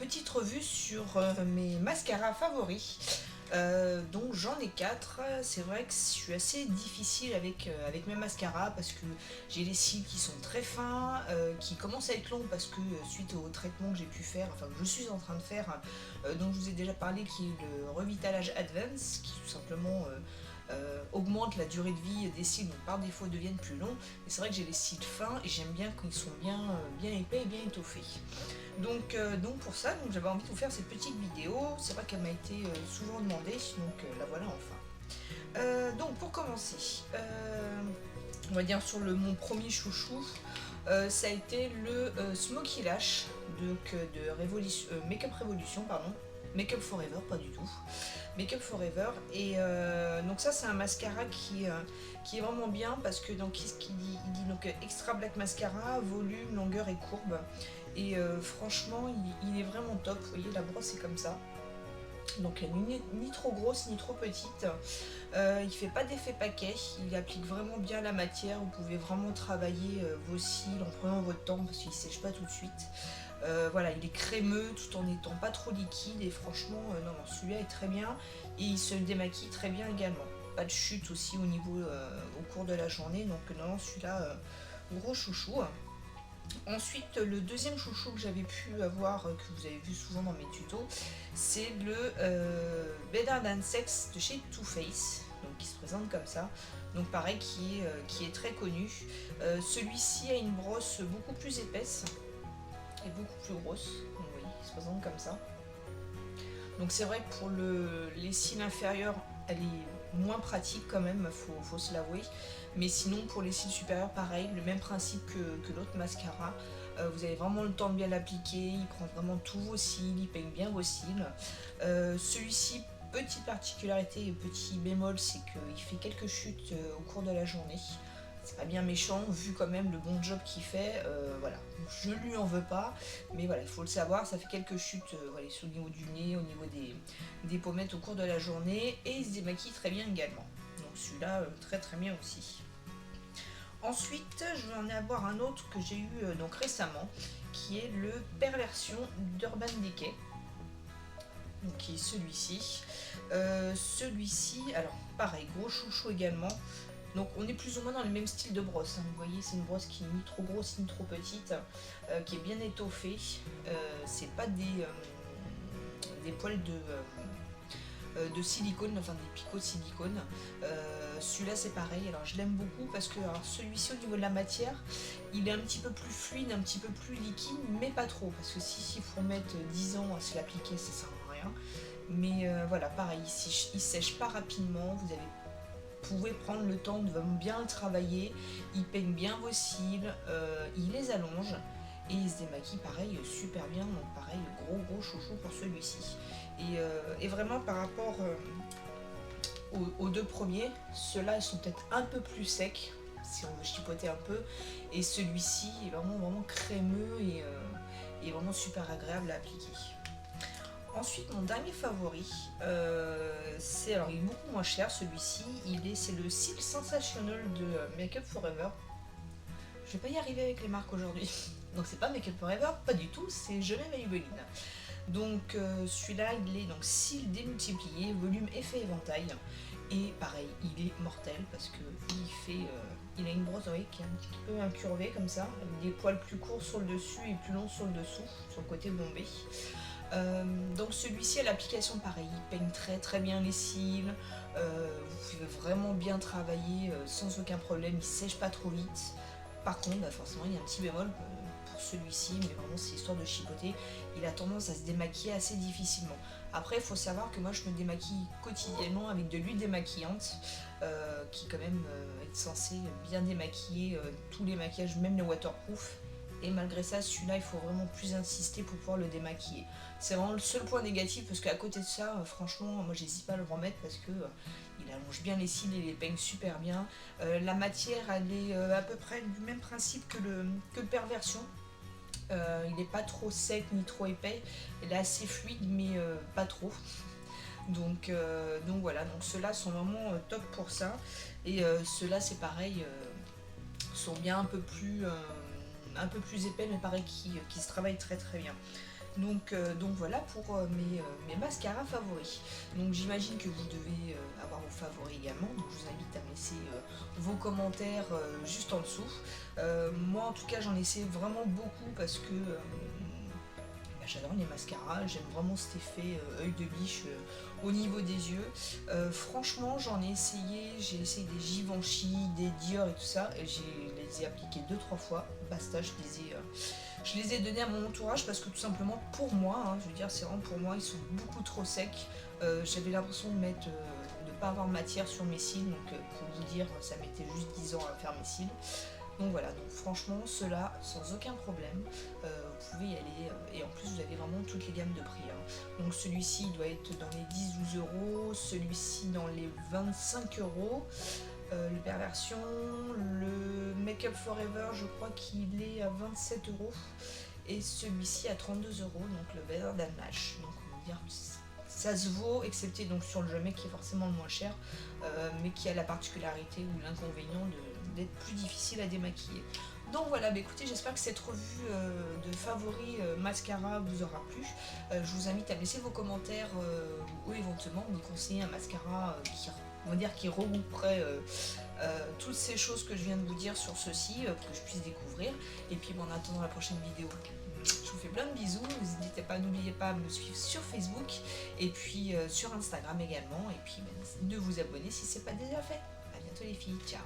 petite revue sur mes mascaras favoris. Donc j'en ai 4. C'est vrai que je suis assez difficile avec mes mascaras parce que j'ai les cils qui sont très fins, qui commencent à être longs parce que suite au traitement que j'ai pu faire, enfin que je suis en train de faire, dont je vous ai déjà parlé, qui est le revitalage advance, qui tout simplement augmente la durée de vie des cils, donc par défaut deviennent plus longs. Et c'est vrai que j'ai les cils fins et j'aime bien quand ils sont bien épais et bien étoffés. Donc pour ça, j'avais envie de vous faire cette petite vidéo. C'est vrai qu'elle m'a été souvent demandée, donc la voilà enfin. Donc pour commencer, on va dire sur mon premier chouchou, ça a été le Smoky Lash de Makeup Revolution, pardon. Makeup Forever, pas du tout. Makeup Forever. Et donc ça c'est un mascara qui est vraiment bien parce que donc il dit donc extra black mascara, volume, longueur et courbe. Et franchement il est vraiment top. Vous voyez, la brosse est comme ça. Donc elle n'est ni trop grosse ni trop petite. Il fait pas d'effet paquet, il applique vraiment bien la matière. Vous pouvez vraiment travailler vos cils en prenant votre temps parce qu'il sèche pas tout de suite. Voilà, il est crémeux tout en n'étant pas trop liquide et franchement, non, celui-là est très bien et il se démaquille très bien également. Pas de chute aussi au cours de la journée, donc non, celui-là, gros chouchou. Ensuite, le deuxième chouchou que j'avais pu avoir, que vous avez vu souvent dans mes tutos, c'est le Better Than Sex de chez Too Faced, donc qui se présente comme ça. Donc pareil, qui est très connu. Celui-ci a une brosse beaucoup plus épaisse et beaucoup plus grosse. Donc oui, il se présente comme ça. Donc c'est vrai que pour les cils inférieurs, elle est moins pratique quand même, faut se l'avouer. Mais sinon pour les cils supérieurs, pareil, le même principe que l'autre mascara. Vous avez vraiment le temps de bien l'appliquer, il prend vraiment tous vos cils, il peigne bien vos cils. Celui-ci, petite particularité et petit bémol, c'est qu'il fait quelques chutes au cours de la journée. C'est pas bien méchant, vu quand même le bon job qu'il fait, voilà. Je lui en veux pas, mais voilà, il faut le savoir, ça fait quelques chutes voilà, au niveau du nez, au niveau des pommettes au cours de la journée, et il se démaquille très bien également. Donc celui-là, très très bien aussi. Ensuite, je vais en avoir un autre que j'ai eu donc récemment, qui est le Perversion d'Urban Decay. Donc qui est celui-ci. Celui-ci, alors pareil, gros chouchou également. Donc on est plus ou moins dans le même style de brosse, hein. Vous voyez, c'est une brosse qui n'est ni trop grosse ni trop petite, qui est bien étoffée. C'est pas des poils de silicone, enfin des picots de silicone. Celui-là c'est pareil, alors je l'aime beaucoup parce que celui-ci au niveau de la matière, il est un petit peu plus fluide, un petit peu plus liquide, mais pas trop, parce que s'il faut mettre 10 ans à se l'appliquer, ça sert à rien. Mais voilà, pareil, il sèche pas rapidement, vous pouvez prendre le temps de bien le travailler, il peigne bien vos cils, il les allonge et il se démaquille pareil super bien, donc pareil gros chouchou pour celui-ci. Et vraiment par rapport aux deux premiers, ceux-là ils sont peut-être un peu plus secs si on veut chipoter un peu, et celui-ci est vraiment crémeux et vraiment super agréable à appliquer. Ensuite, mon dernier favori, alors il est beaucoup moins cher celui-ci, c'est le Seal Sensational de Makeup Forever. Je vais pas y arriver avec les marques aujourd'hui, donc c'est pas Makeup Forever, pas du tout, c'est Je m'aime Maybelline. Donc celui-là, il est donc cils démultiplié, volume effet éventail, et pareil, il est mortel parce que il a une brosse qui est un petit peu incurvée comme ça, avec des poils plus courts sur le dessus et plus longs sur le dessous, sur le côté bombé. Donc celui-ci à l'application pareil, il peigne très bien les cils, vous pouvez vraiment bien travailler sans aucun problème, il sèche pas trop vite. Par contre, forcément il y a un petit bémol pour celui-ci, mais vraiment c'est histoire de chipoter, il a tendance à se démaquiller assez difficilement. Après il faut savoir que moi je me démaquille quotidiennement avec de l'huile démaquillante, qui quand même est censée bien démaquiller tous les maquillages, même les waterproof. Et malgré ça, celui-là, il faut vraiment plus insister pour pouvoir le démaquiller. C'est vraiment le seul point négatif parce qu'à côté de ça, franchement, moi j'hésite pas à le remettre parce que il allonge bien les cils et les peigne super bien. La matière, elle est à peu près du même principe que le Perversion. Il n'est pas trop sec ni trop épais. Il est assez fluide, mais pas trop. Donc voilà, donc ceux-là sont vraiment top pour ça. Et ceux-là, c'est pareil, sont bien un peu plus épais, mais pareil qui se travaillent très bien. Donc voilà pour mes mascaras favoris. Donc j'imagine que vous devez avoir vos favoris également. Donc je vous invite à me laisser vos commentaires juste en dessous. Moi en tout cas j'en essaie vraiment beaucoup parce que j'adore les mascaras, j'aime vraiment cet effet œil de biche au niveau des yeux. Franchement, j'ai essayé des Givenchy, des Dior et tout ça, et je les ai appliqués deux trois fois. Basta, je les ai donnés à mon entourage parce que tout simplement pour moi, hein, je veux dire, c'est vraiment pour moi, ils sont beaucoup trop secs. J'avais l'impression de pas avoir matière sur mes cils, donc pour vous dire, ça mettait juste 10 ans à faire mes cils. Donc voilà, donc franchement, ceux-là, sans aucun problème, vous pouvez y aller. Et en plus, vous avez vraiment toutes les gammes de prix, hein. Donc celui-ci il doit être dans les 10-12 euros, celui-ci dans les 25 euros. Le Perversion, le Make Up Forever, je crois qu'il est à 27 euros. Et celui-ci à 32 euros, donc le Better Than Lash. Donc on va dire ça se vaut, excepté donc sur le Jamais qui est forcément le moins cher, mais qui a la particularité ou l'inconvénient d'être plus difficile à démaquiller. Donc voilà, bah écoutez, j'espère que cette revue de favoris mascara vous aura plu. Je vous invite à me laisser vos commentaires ou éventuellement me conseiller un mascara qui regrouperait toutes ces choses que je viens de vous dire sur ceci, que je puisse découvrir. Et puis en attendant la prochaine vidéo, je vous fais plein de bisous. N'oubliez pas à me suivre sur Facebook et puis sur Instagram également. Et puis de vous abonner si ce n'est pas déjà fait. A bientôt les filles, ciao.